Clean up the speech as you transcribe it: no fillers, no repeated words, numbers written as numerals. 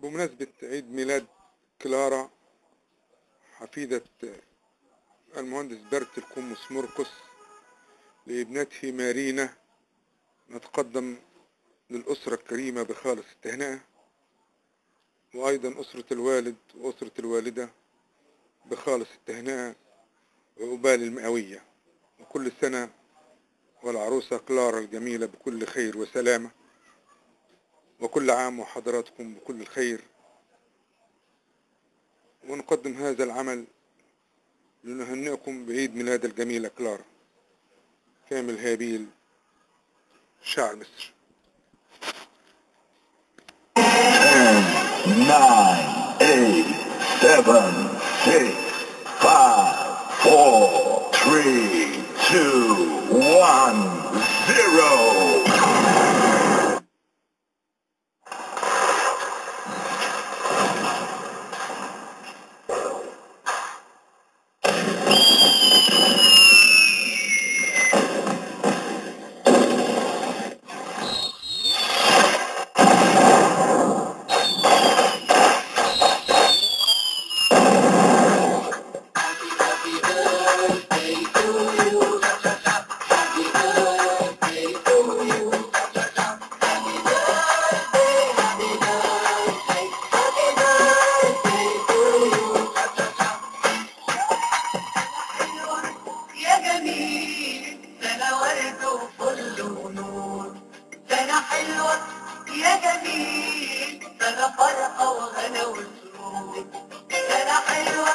بمناسبة عيد ميلاد كلارا حفيدة المهندس برت القمص مرقس لابنته مارينا، نتقدم للأسرة الكريمة بخالص التهنئة، وأيضا أسرة الوالد وأسرة الوالدة بخالص التهنئة وعقبال المئوية، وكل سنة والعروسة كلارا الجميلة بكل خير وسلامة، وكل عام وحضراتكم بكل الخير. ونقدم هذا العمل لنهنئكم بعيد ميلاد الجميلة كلارا. كامل هابيل، شاعر مصر. 10, 9, 8, 7, 6, 5, 4, 3, 2, 1, 0. حلوة يا جميل، سنة فرحة وهنا وسرور، سنة حلوة